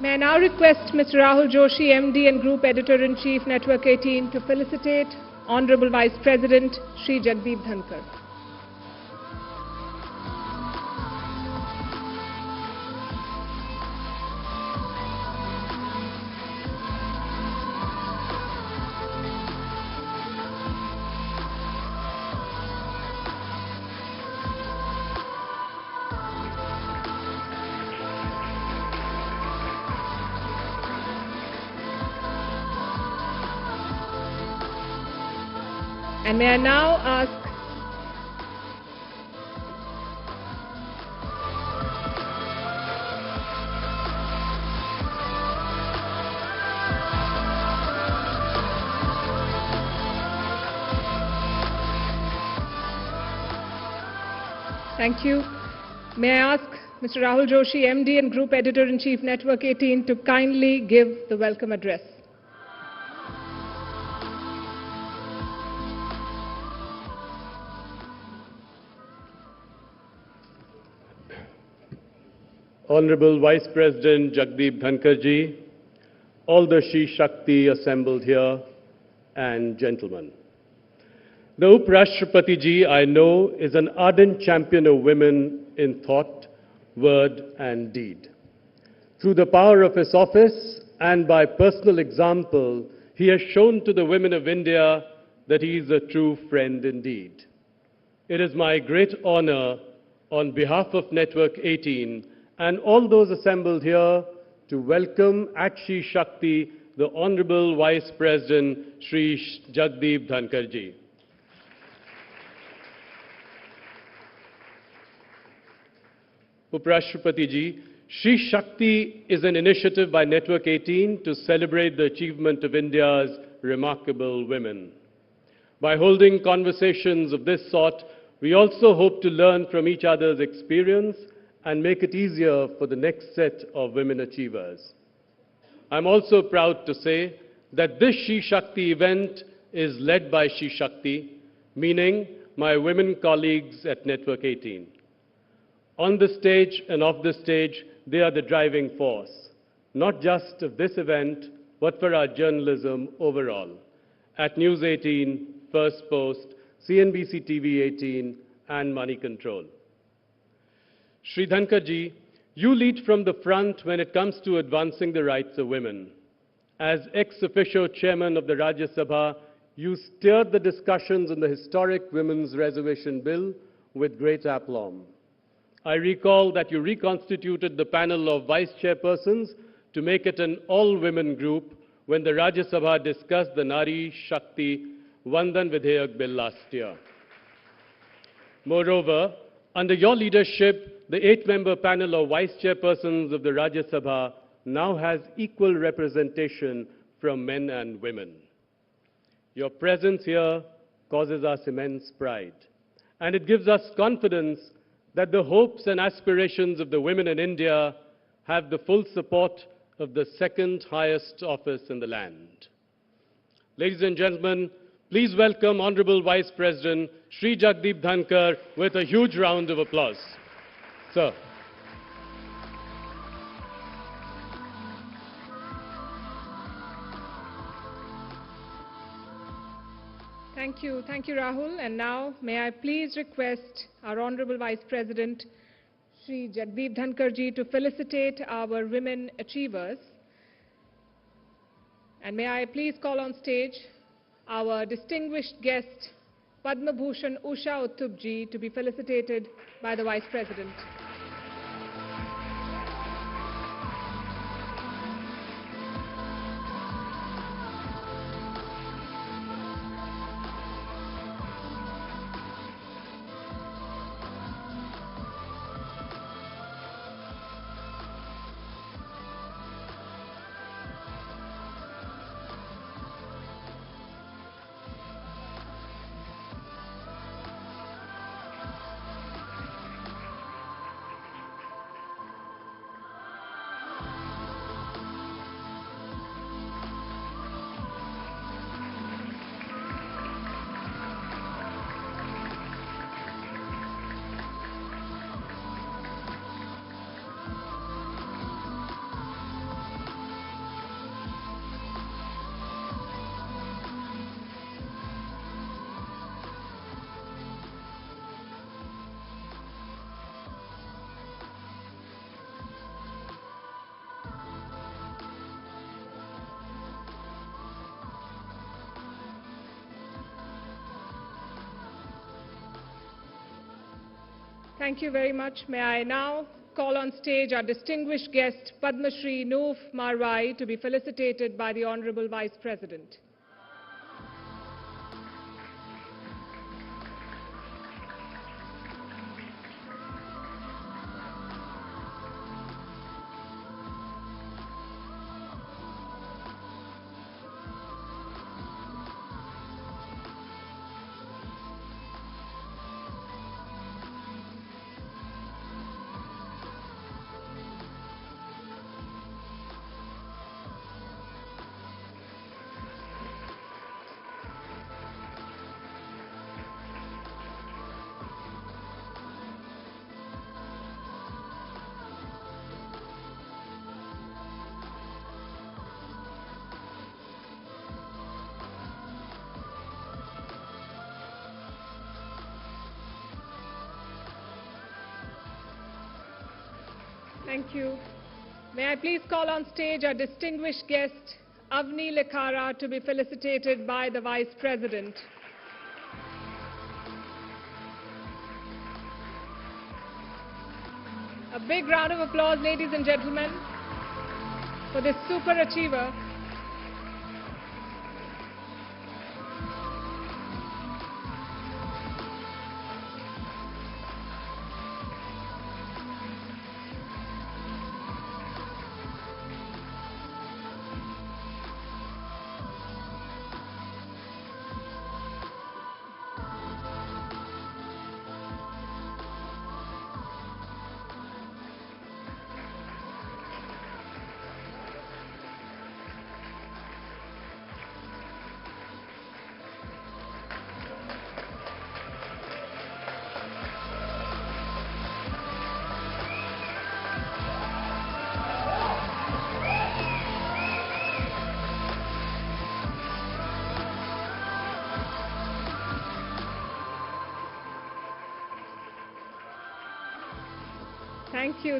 May I now request Mr. Rahul Joshi, MD and Group Editor-in-Chief, Network 18, to felicitate Honorable Vice President Shri Jagdeep Dhankar. And may I now ask Thank you. May I ask Mr. Rahul Joshi, MD and Group Editor-in-Chief, Network 18, to kindly give the welcome address. Honorable Vice President Jagdeep Dhankar ji, all the SheShakti assembled here, and gentlemen. The Uprashtrapati ji, I know, is an ardent champion of women in thought, word and deed. Through the power of his office and by personal example, he has shown to the women of India that he is a true friend indeed. It is my great honor, on behalf of Network 18, and all those assembled here, to welcome at SheShakti the Honorable Vice President Shri Jagdeep Dhankar ji. Uprashtrapati ji, SheShakti is an initiative by Network 18 to celebrate the achievement of India's remarkable women. By holding conversations of this sort, we also hope to learn from each other's experience and make it easier for the next set of women achievers. I'm also proud to say that this SheShakti event is led by SheShakti, meaning my women colleagues at Network 18. On the stage and off the stage, they are the driving force, not just of this event, but for our journalism overall, at News 18, First Post, CNBC TV 18, and Money Control. Shri Dhankar ji, you lead from the front when it comes to advancing the rights of women. As ex-officio chairman of the Rajya Sabha, you steered the discussions on the historic Women's Reservation Bill with great aplomb. I recall that you reconstituted the panel of vice chairpersons to make it an all-women group when the Rajya Sabha discussed the Nari Shakti Vandan Vidhayak bill last year. Moreover, under your leadership, the 8-member panel of vice chairpersons of the Rajya Sabha now has equal representation from men and women. Your presence here causes us immense pride, and it gives us confidence that the hopes and aspirations of the women in India have the full support of the second highest office in the land. Ladies and gentlemen, please welcome Honorable Vice President Shri Jagdeep Dhankar with a huge round of applause. Sir. Thank you, Rahul. And now, may I please request our Honorable Vice President, Shri Jagdeep Dhankar ji, to felicitate our women achievers. And may I please call on stage our distinguished guest, Padma Bhushan Usha Utthup ji, to be felicitated by the Vice President. Thank you very much. May I now call on stage our distinguished guest, Padma Shri Noof Marwai, to be felicitated by the Honorable Vice President. Thank you. May I please call on stage our distinguished guest, Avni Lekhara, to be felicitated by the Vice President. A big round of applause, ladies and gentlemen, for this super achiever.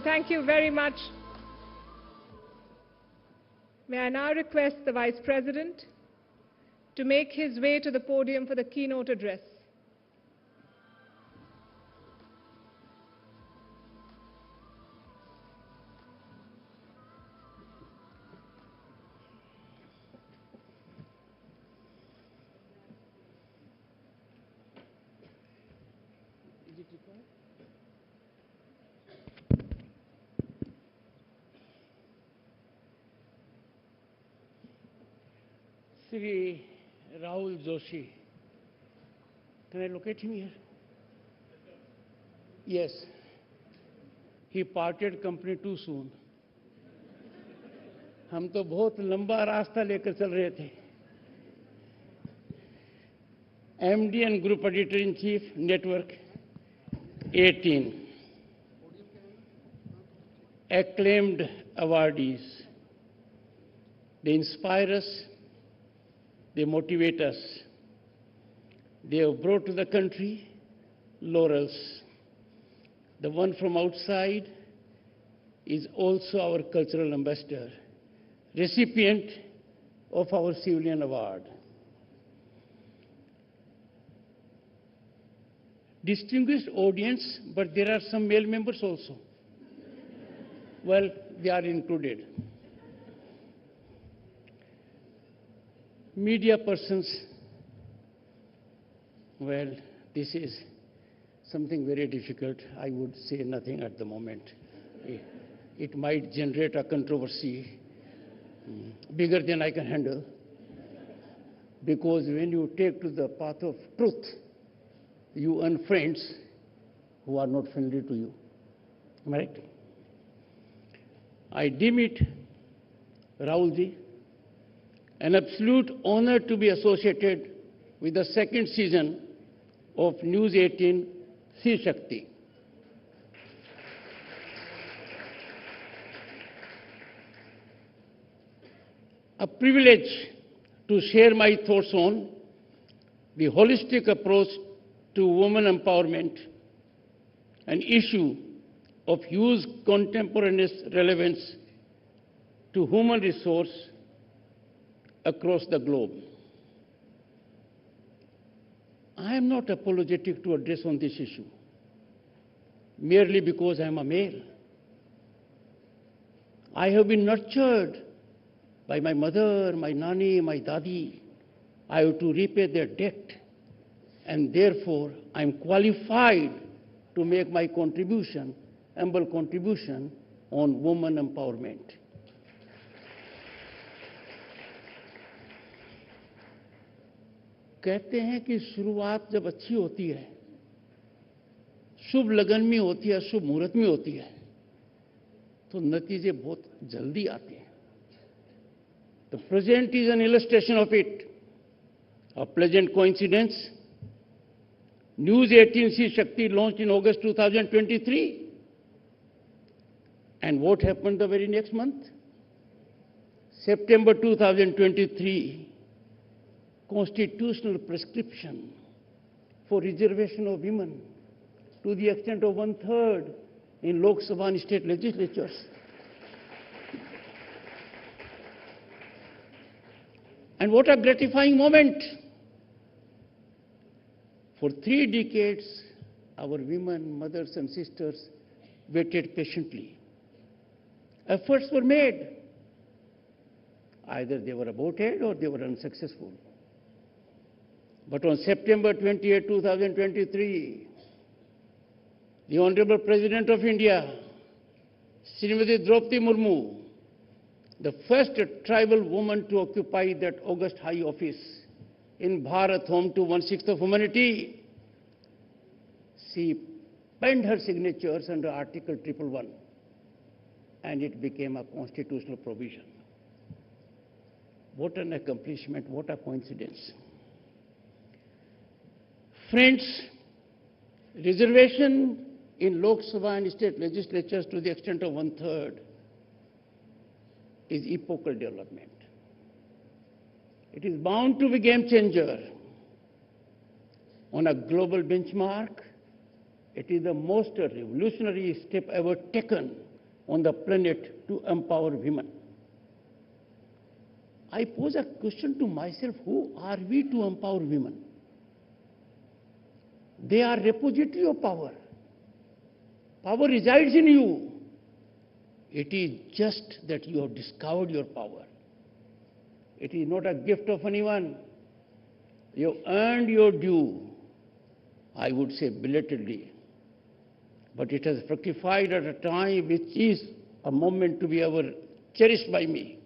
Thank you very much. May I now request the Vice President to make his way to the podium for the keynote address. Sri Rahul Joshi. Can I locate him here? Yes. He parted company too soon. हम तो बहुत लंबा रास्ता लेकर चल रहे थे. MD and Group Editor-in-Chief, Network 18. Acclaimed awardees. They inspire us. They motivate us. They have brought to the country laurels. The one from outside is also our cultural ambassador, recipient of our civilian award. Distinguished audience, but there are some male members also. Well, they are included. Media persons, well, this is something very difficult. I would say nothing at the moment. It might generate a controversy bigger than I can handle, because when you take to the path of truth, you earn friends who are not friendly to you. Am I right? I deem it, Rahulji, an absolute honor to be associated with the second season of News 18, SheShakti. A privilege to share my thoughts on the holistic approach to women empowerment, an issue of huge contemporaneous relevance to human resource across the globe. I am not apologetic to address on this issue. merely because I am a male. I have been nurtured by my mother, my nani, my dadi. I have to repay their debt, and therefore I am qualified to make my contribution, humble contribution on women empowerment. कहते हैं कि शुरुआत जब अच्छी होती है, शुभ लगन में होती है, शुभ मुहूर्त में होती है, तो नतीजे बहुत जल्दी आते हैं. The present is an illustration of it. A pleasant coincidence. News18 SheShakti launched in August 2023. And what happened the very next month? September 2023, constitutional prescription for reservation of women to the extent of 1/3 in Lok Sabha and state legislatures. And what a gratifying moment. For 3 decades, our women, mothers and sisters waited patiently. Efforts were made. Either they were aborted or they were unsuccessful. But on September 28, 2023, the Honorable President of India, Srimati Draupadi Murmu, the first tribal woman to occupy that august high office in Bharat, home to 1/6 of humanity, she penned her signatures under Article 111, and it became a constitutional provision. What an accomplishment, what a coincidence. Friends, reservation in Lok Sabha and state legislatures to the extent of 1/3 is epochal development. It is bound to be a game changer. On a global benchmark, it is the most revolutionary step ever taken on the planet to empower women. I pose a question to myself, who are we to empower women? They are repository of power. Power resides in you. It is just that you have discovered your power. It is not a gift of anyone. You have earned your due, I would say belatedly. But it has fructified at a time which is a moment to be ever cherished by me.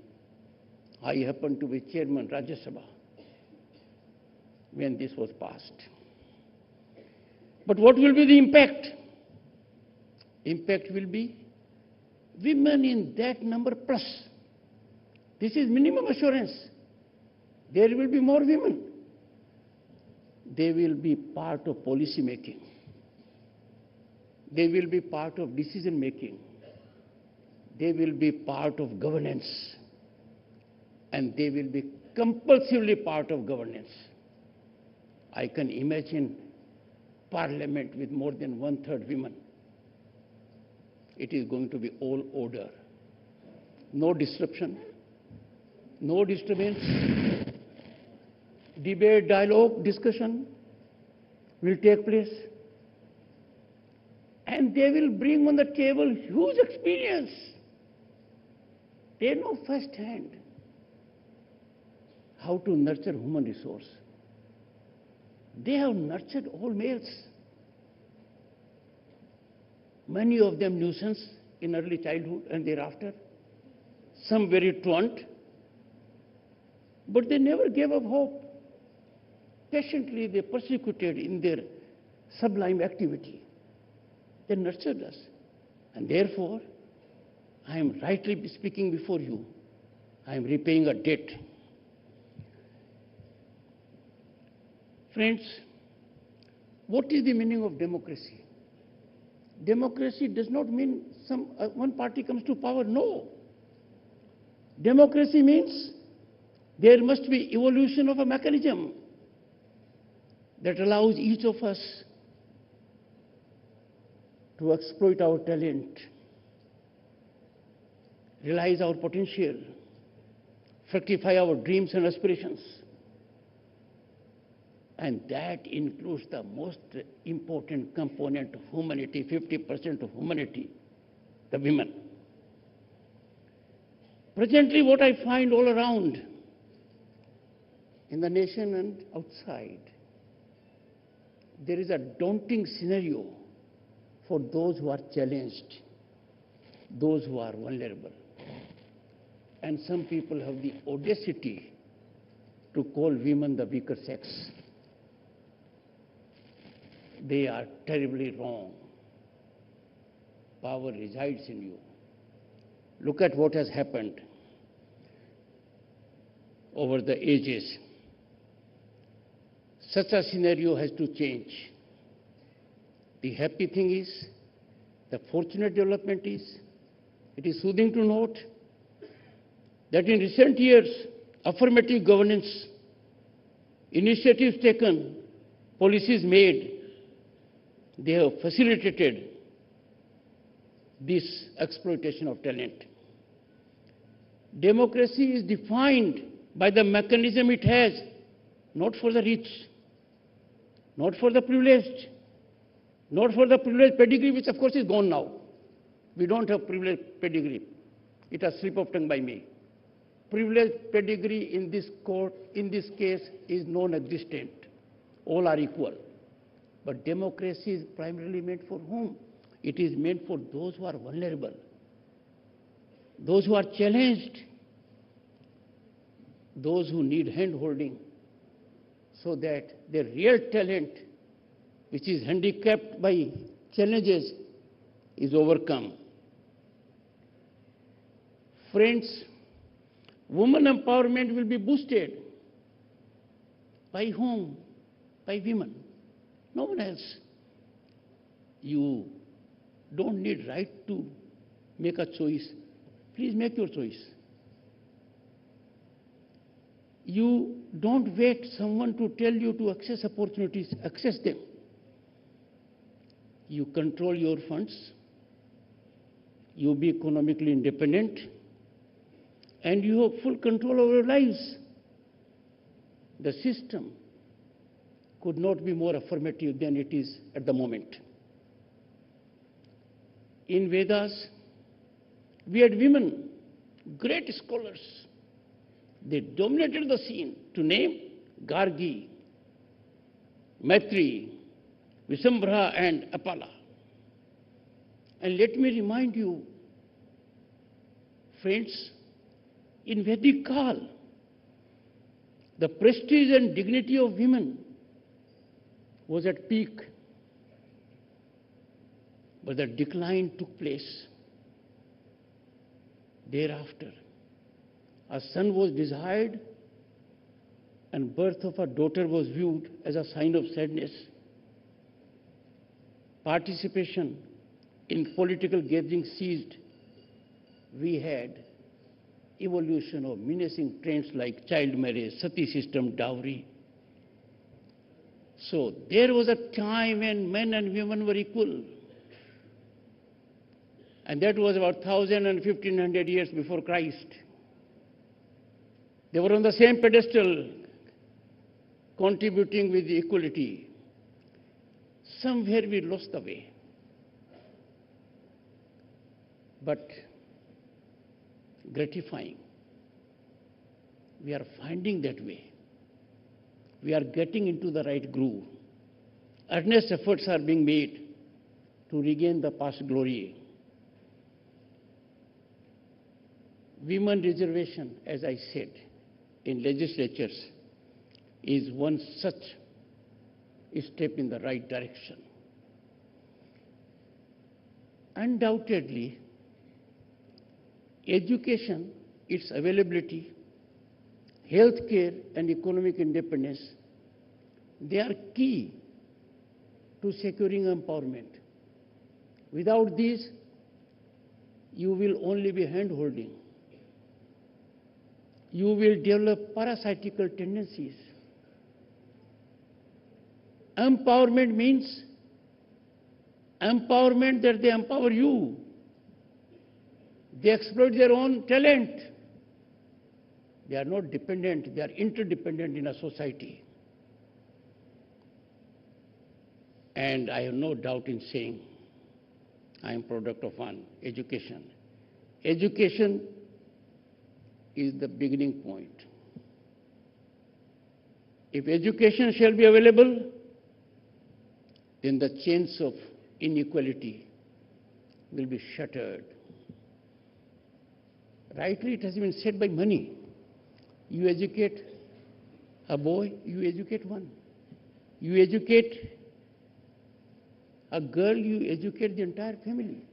I happened to be chairman Rajya Sabha when this was passed. But what will be the impact? Impact will be women in that number plus. This is minimum assurance. There will be more women. They will be part of policy making. They will be part of decision making. They will be part of governance. And they will be compulsively part of governance. I can imagine parliament with more than 1/3 women. It is going to be all order. No disruption, no disturbance. Debate, dialogue, discussion will take place. And they will bring on the table huge experience. They know firsthand how to nurture human resource. They have nurtured all males. Many of them nuisance in early childhood and thereafter. Some very truant. But they never gave up hope. Patiently they persecuted in their sublime activity. They nurtured us. And therefore, I am rightly speaking before you. I am repaying a debt. Friends, what is the meaning of democracy? Democracy does not mean one party comes to power. No. Democracy means there must be evolution of a mechanism that allows each of us to exploit our talent, realize our potential, fructify our dreams and aspirations. And that includes the most important component of humanity, 50% of humanity, the women. Presently, what I find all around in the nation and outside, there is a daunting scenario for those who are challenged, those who are vulnerable. And some people have the audacity to call women the weaker sex. They are terribly wrong. Power resides in you. Look at what has happened over the ages. Such a scenario has to change. The happy thing is, the fortunate development is, it is soothing to note that in recent years, affirmative governance, initiatives taken, policies made, they have facilitated this exploitation of talent. Democracy is defined by the mechanism it has, not for the rich, not for the privileged, not for the privileged pedigree, which of course is gone now. We don't have privileged pedigree. It has slipped of tongue by me. Privileged pedigree in this court, in this case, is non-existent. All are equal. But democracy is primarily meant for whom? It is meant for those who are vulnerable, those who are challenged, those who need hand-holding, so that their real talent, which is handicapped by challenges, is overcome. Friends, women empowerment will be boosted. By whom? By women. No one else. You don't need right to make a choice. Please make your choice. You don't wait someone to tell you to access opportunities. Access them. You control your funds. You be economically independent. And you have full control over your lives. The system could not be more affirmative than it is at the moment. In Vedas, we had women, great scholars. They dominated the scene. To name Gargi, Maitri, Visambhara, and Apala. And let me remind you, friends, in Vedic Kal, the prestige and dignity of women was at peak. But the decline took place. Thereafter, a son was desired, and birth of a daughter was viewed as a sign of sadness. Participation in political gatherings ceased. We had evolution of menacing trends like child marriage, sati system, dowry. So there was a time when men and women were equal. And that was about 1,000 and 1,500 years before Christ. They were on the same pedestal, contributing with equality. Somewhere we lost the way. But gratifying, we are finding that way. We are getting into the right groove. Earnest efforts are being made to regain the past glory. Women reservation, as I said, in legislatures is one such step in the right direction. Undoubtedly, education, its availability, health care, and economic independence, they are key to securing empowerment. Without these, you will only be hand-holding. You will develop parasitical tendencies. Empowerment means empowerment that they empower you. They exploit their own talent. They are not dependent, they are interdependent in a society. And I have no doubt in saying I am product of one, education. Education is the beginning point. If education shall be available, then the chains of inequality will be shattered. Rightly, it has been said by many. You educate a boy, you educate one. You educate a girl, you educate the entire family.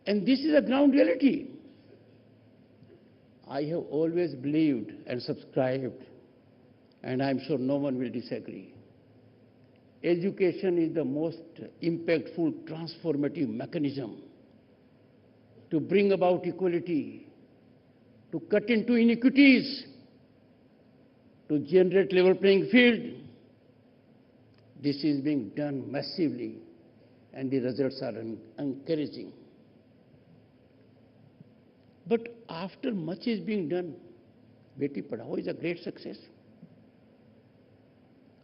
And this is a ground reality. I have always believed and subscribed, and I'm sure no one will disagree. Education is the most impactful transformative mechanism to bring about equality, to cut into inequities, to generate level playing field. This is being done massively, and the results are encouraging. But after much is being done, Beti Padhao is a great success.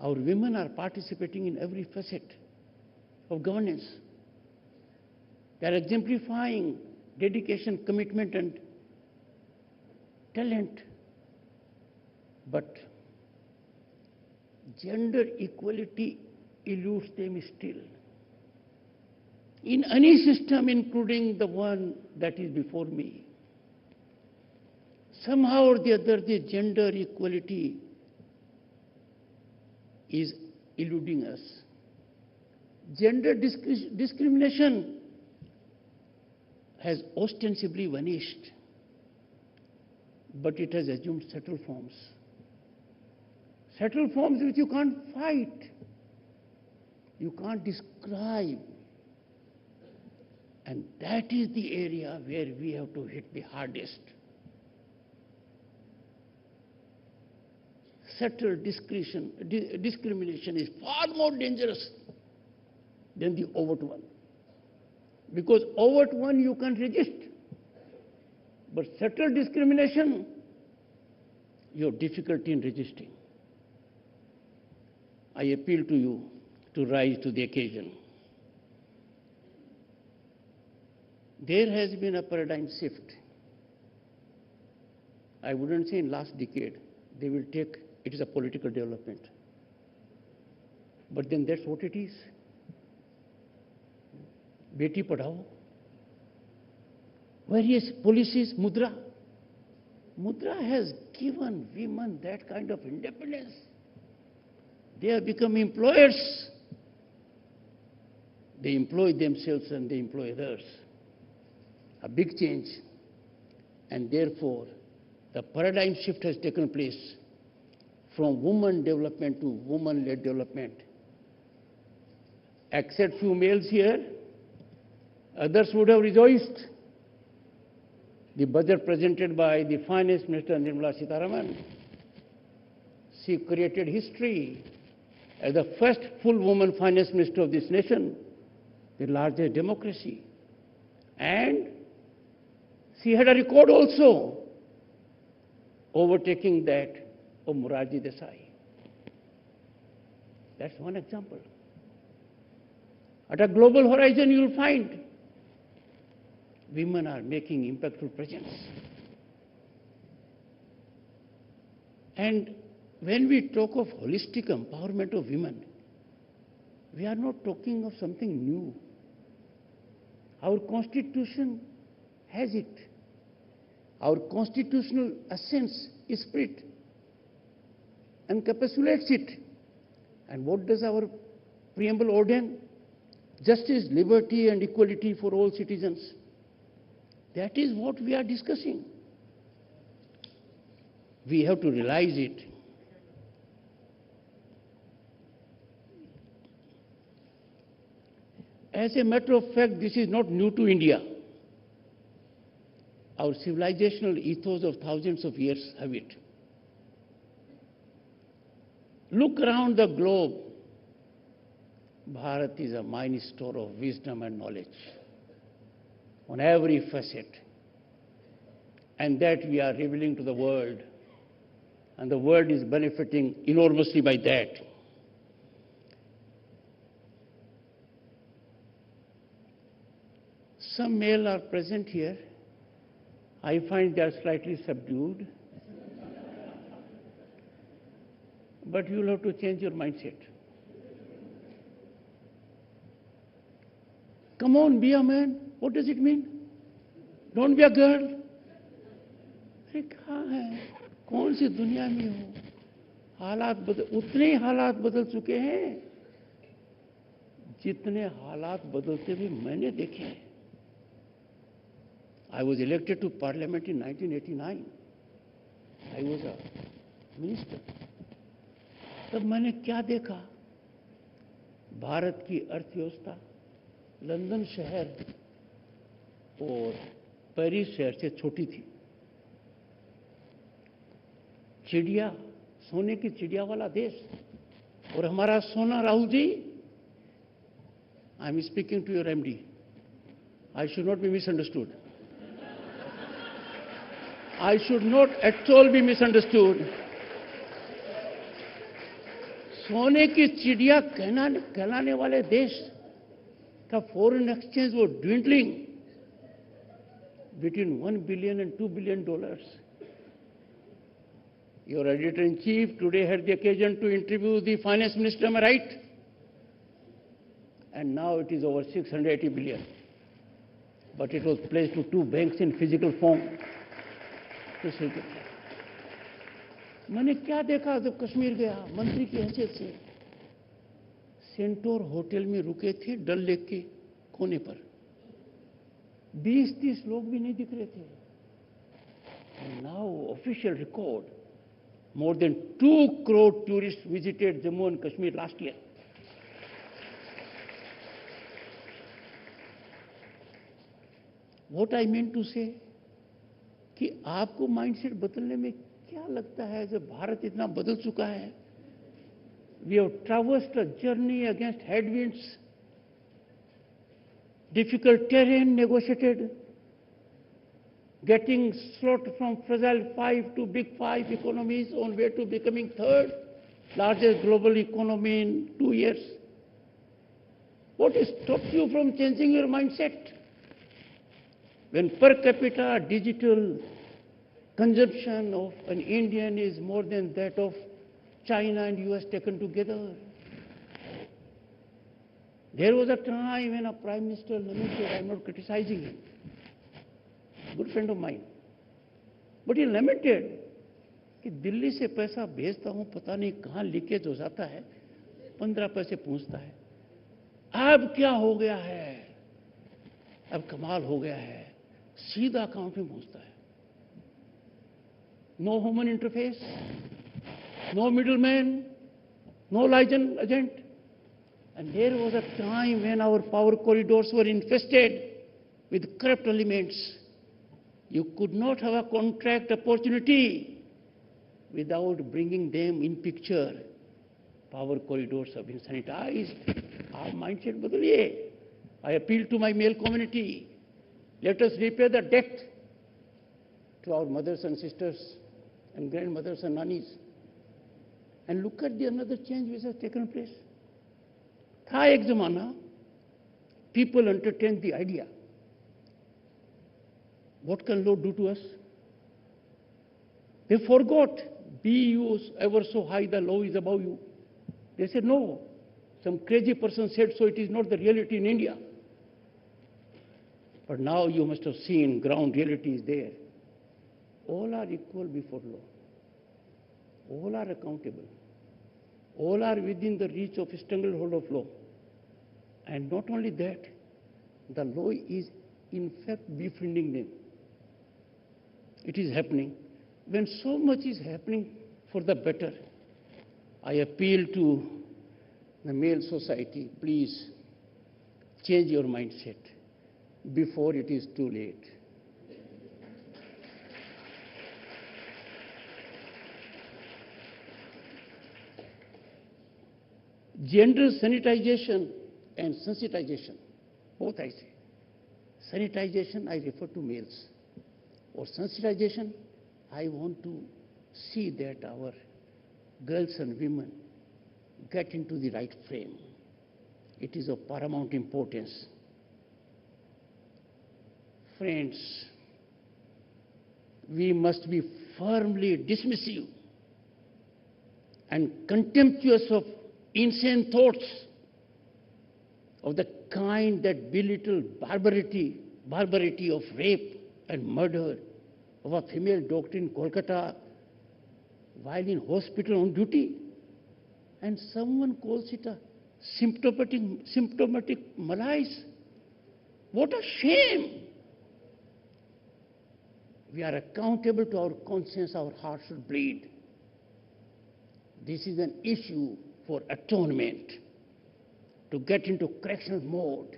Our women are participating in every facet of governance. They are exemplifying dedication, commitment, and talent. But gender equality eludes them still. In any system, including the one that is before me, somehow or the other, the gender equality is eluding us. Gender discrimination has ostensibly vanished, but it has assumed subtle forms. Subtle forms which you can't fight, you can't describe. And that is the area where we have to hit the hardest. Subtle discrimination is far more dangerous than the overt one. Because overt one you can resist, but subtle discrimination, you have difficulty in resisting. I appeal to you to rise to the occasion. There has been a paradigm shift. I wouldn't say in last decade. They will take, it is a political development. But then that's what it is. Beti Padhao. Various policies, Mudra. Mudra has given women that kind of independence. They have become employers. They employ themselves and they employ others. A big change. And therefore, the paradigm shift has taken place from woman development to woman-led development. Except few males here, others would have rejoiced. The budget presented by the Finance Minister Nirmala Sitharaman, she created history as the first full woman Finance Minister of this nation, the largest democracy. And she had a record also, overtaking that of Morarji Desai. That's one example. At a global horizon, you will find women are making impactful presence. And when we talk of holistic empowerment of women, we are not talking of something new. Our Constitution has it. Our constitutional essence, spirit, encapsulates it. And what does our preamble ordain? Justice, liberty, and equality for all citizens. That is what we are discussing. We have to realize it. As a matter of fact, this is not new to India. Our civilizational ethos of thousands of years have it. Look around the globe. Bharat is a mine store of wisdom and knowledge on every facet. And that we are revealing to the world. And the world is benefiting enormously by that. Some male are present here. I find they are slightly subdued. But you'll have to change your mindset. Come on, be a man. What does it mean? Don't be a girl. अरे कहाँ है? कौन सी दुनिया में हो? उतने ही हालात बदल चुके हैं जितने हालात बदलते हुए मैंने देखे हैं. I was elected to Parliament in 1989. I was a minister. तब मैंने क्या देखा? भारत की अर्थव्यवस्था लंदन शहर और पेरिस शहर से छोटी थी. चिड़िया, सोने की चिड़िया वाला देश. और हमारा सोना, Rahul ji, I am speaking to your MD. I should not be misunderstood. I should not at all be misunderstood. सोने की चिड़िया कहलाने वाले देश का फॉरेन एक्सचेंज वो dwindling between $1 billion and $2 billion. Your editor-in-chief today had the occasion to interview the finance minister, am I right? And now it is over 680 billion. But it was placed to two banks in physical form. मैंने क्या देखा जब कश्मीर गया मंत्री की हैसियत से. Centaur hotel में रुके थे डल लेक के कोने पर. 20-30 लोग भी नहीं दिख रहे थे. And now official record, more than 2 crore tourists visited Jammu and Kashmir last year. What I meant to say कि आपको माइंडसेट बदलने में क्या लगता है जब भारत इतना बदल चुका है. We have traversed a journey against headwinds, difficult terrain negotiated, getting slot from fragile 5 to big 5 economies on way to becoming third largest global economy in 2 years. What has stopped you from changing your mindset? When per capita digital consumption of an Indian is more than that of China and US taken together. There was a time when a Prime Minister lamented, I'm not criticizing him, good friend of mine, but he lamented कि दिल्ली से पैसा भेजता हूं पता नहीं कहां leakage हो जाता है, 15 पैसे पहुंचता है. अब क्या हो गया है? अब कमाल हो गया है, सीधा अकाउंट में पहुंचता है. No human interface, no middleman, no liaison agent. And there was a time when our power corridors were infested with corrupt elements. You could not have a contract opportunity without bringing them in picture. Power corridors have been sanitized. Our mindset badaliye. I appeal to my male community. Let us repay the debt to our mothers and sisters and grandmothers and nannies. And look at the another change which has taken place. था एक जमाना, people entertained the idea. What can law do to us? They forgot, be you ever so high, the law is above you. They said, no, some crazy person said so, it is not the reality in India. But now you must have seen ground reality is there. All are equal before law. All are accountable. All are within the reach of stranglehold of law. And not only that, the law is in fact befriending them. It is happening. When so much is happening for the better, I appeal to the male society, please change your mindset before it is too late. Gender sanitization and sensitization, both I say. Sanitization, I refer to males. Or sensitization, I want to see that our girls and women get into the right frame. It is of paramount importance. Friends, we must be firmly dismissive and contemptuous of insane thoughts of the kind that belittle barbarity of rape and murder of a female doctor in Kolkata while in hospital on duty. And someone calls it a symptomatic malaise. What a shame! We are accountable to our conscience, our hearts should bleed. This is an issue for atonement, to get into correctional mode.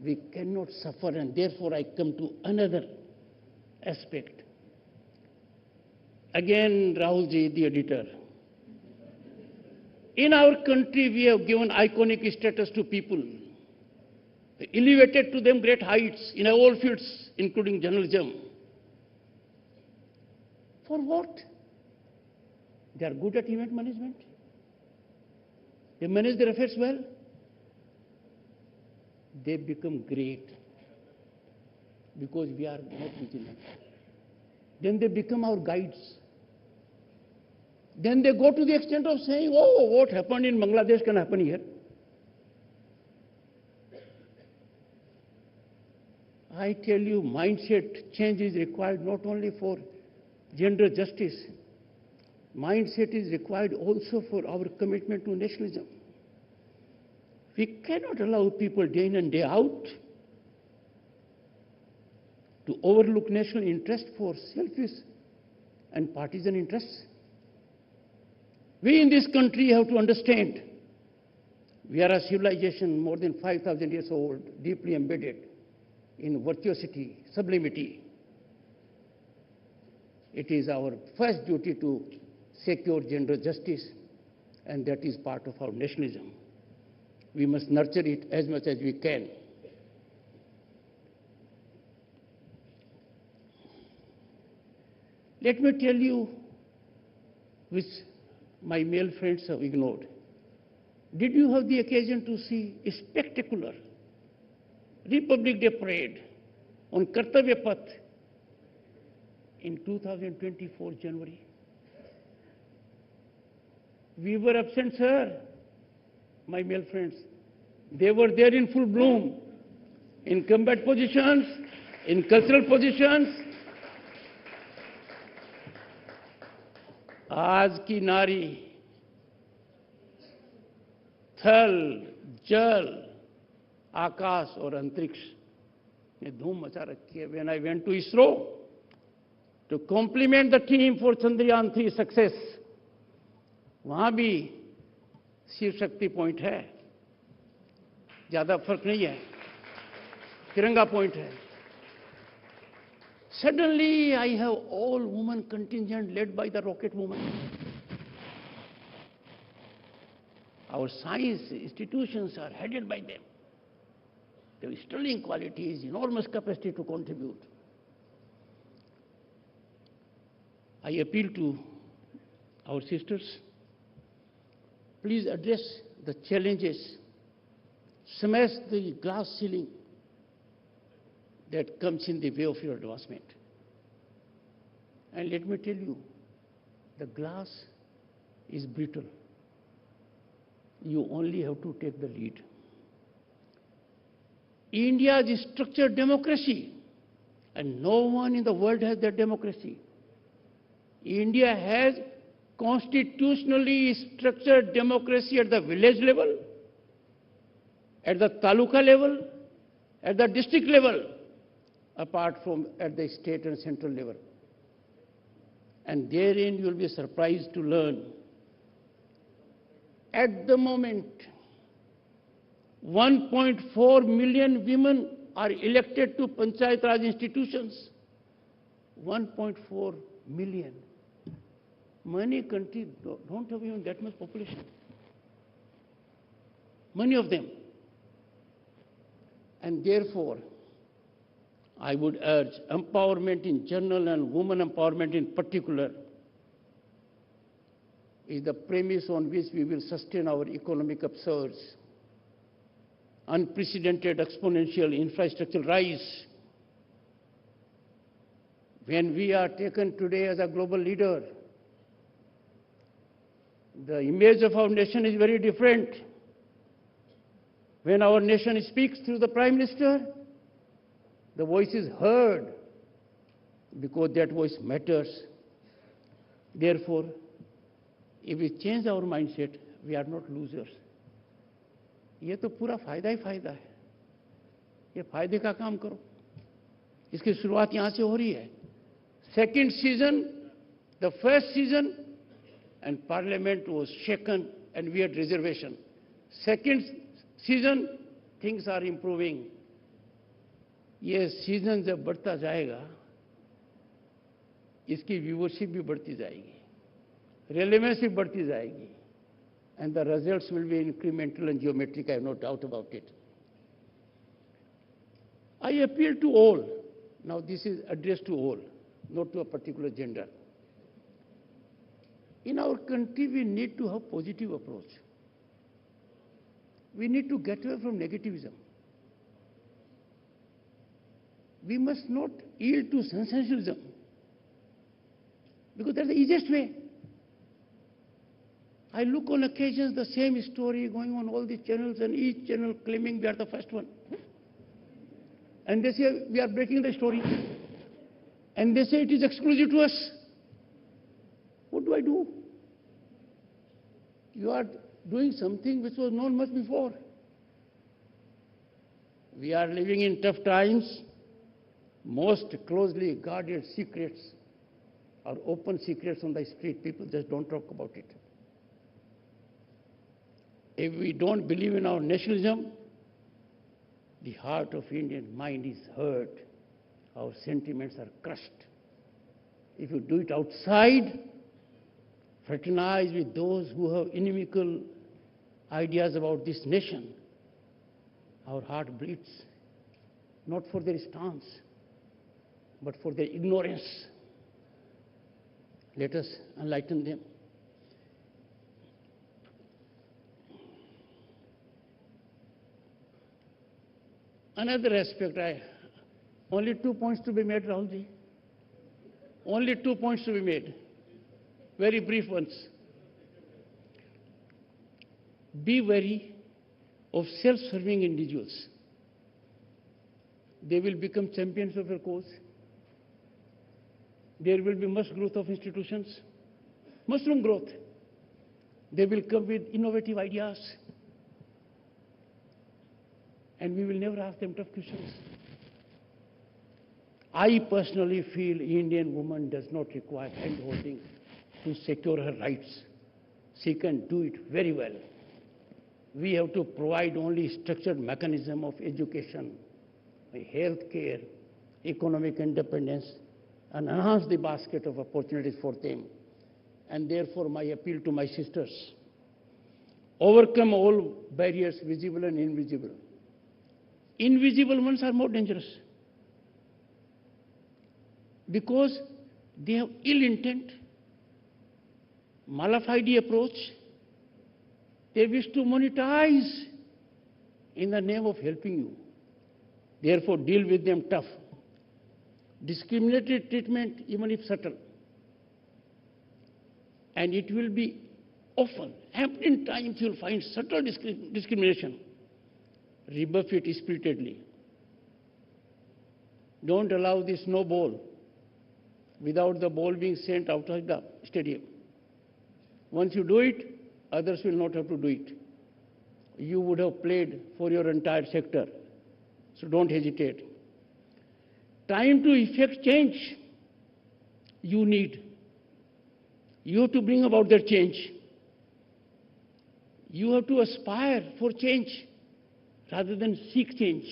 We cannot suffer, and therefore I come to another aspect. Again, Rahulji, the editor. In our country, we have given iconic status to people, elevated to them great heights in all fields, including journalism. For what? They are good at event management. They manage their affairs well. They become great because we are not vigilant. Then they become our guides. Then they go to the extent of saying, oh, what happened in Bangladesh can happen here. I tell you, mindset change is required not only for gender justice. Mindset is required also for our commitment to nationalism. We cannot allow people day in and day out to overlook national interest for selfish and partisan interests. We in this country have to understand we are a civilization more than 5,000 years old, deeply embedded in virtuosity, sublimity. It is our first duty to secure gender justice, and that is part of our nationalism. We must nurture it as much as we can. Let me tell you, which my male friends have ignored. Did you have the occasion to see a spectacular Republic Day parade on Kartavya Path in 2024 January? We were absent, sir, my male friends. They were there in full bloom, in combat positions, in cultural positions. आज की नारी थल, जल, आकाश और अंतरिक्ष ने धूम मचा रखी है. When I went to ISRO to compliment the team for Chandrayaan 3 success, वहां भी शिव शक्ति पॉइंट है, ज्यादा फर्क नहीं है, तिरंगा पॉइंट है. Suddenly, I have all-woman contingent led by the rocket woman. Our science institutions are headed by them. They have sterling qualities, enormous capacity to contribute. I appeal to our sisters, please address the challenges, smash the glass ceiling that comes in the way of your advancement. And let me tell you, the glass is brittle. You only have to take the lead. India is structured democracy, and no one in the world has that democracy. India has constitutionally structured democracy at the village level, at the taluka level, at the district level, apart from at the state and central level. And therein you will be surprised to learn, at the moment, 1.4 million women are elected to Panchayat Raj institutions. 1.4 million. Many countries don't have even that much population. Many of them. And therefore, I would urge empowerment in general and women empowerment in particular is the premise on which we will sustain our economic upsurge. Unprecedented exponential infrastructural rise When we are taken today as a global leader, the image of our nation is very different. When our nation speaks through the Prime Minister, the voice is heard because that voice matters. Therefore, if we change our mindset, we are not losers. ये तो पूरा फायदा ही फायदा है. ये फायदे का काम करो. इसकी शुरुआत यहाँ से हो रही है. Second season, the first season, and Parliament was shaken and we had reservation. Second season, things are improving. ये सीजन जब बढ़ता जाएगा, इसकी व्यूवरशिप भी बढ़ती जाएगी, रेलेवेंस भी बढ़ती जाएगी, and the results will be incremental and geometric, I have no doubt about it. I appeal to all. Now this is addressed to all, not to a particular gender. In our country, we need to have positive approach. We need to get away from negativism. We must not yield to sensationalism, because that's the easiest way. I look on occasions the same story going on all these channels, and each channel claiming we are the first one. And they say we are breaking the story. And they say it is exclusive to us. What do I do? You are doing something which was known much before. We are living in tough times. Most closely guarded secrets are open secrets on the street. People just don't talk about it. If we don't believe in our nationalism, the heart of Indian mind is hurt. Our sentiments are crushed. If you do it outside, fraternize with those who have inimical ideas about this nation, our heart bleeds, not for their stance, but for their ignorance. Let us enlighten them. Another aspect, only 2 points to be made, Rahulji. Only 2 points to be made. Very brief ones. Be wary of self-serving individuals. They will become champions of your cause. There will be much growth of institutions, mushroom growth. They will come with innovative ideas. And we will never ask them tough questions. I personally feel Indian woman does not require hand-holding to secure her rights. She can do it very well. We have to provide only structured mechanism of education, health care, economic independence, and enhance the basket of opportunities for them. And therefore, my appeal to my sisters, overcome all barriers, visible and invisible. Invisible ones are more dangerous because they have ill intent, malafide approach. They wish to monetize in the name of helping you. Therefore, deal with them tough. Discriminatory treatment, even if subtle. And it will be often, happening times you will find subtle discrimination. Rebuff it spiritedly. Don't allow the snowball without the ball being sent outside the stadium. Once you do it, others will not have to do it. You would have played for your entire sector, so don't hesitate. Time to effect change you need. You have to bring about that change. You have to aspire for change rather than seek change.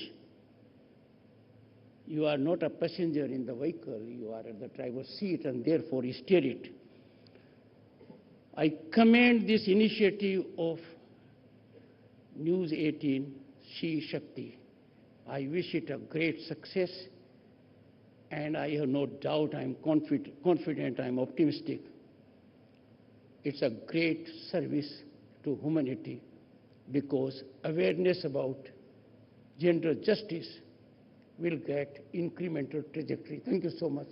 You are not a passenger in the vehicle, you are at the driver's seat, and therefore steer it. I commend this initiative of News18, SheShakti. I wish it a great success, and I have no doubt, I am confident, I am optimistic. It's a great service to humanity, because awareness about gender justice will get incremental trajectory. Thank you so much.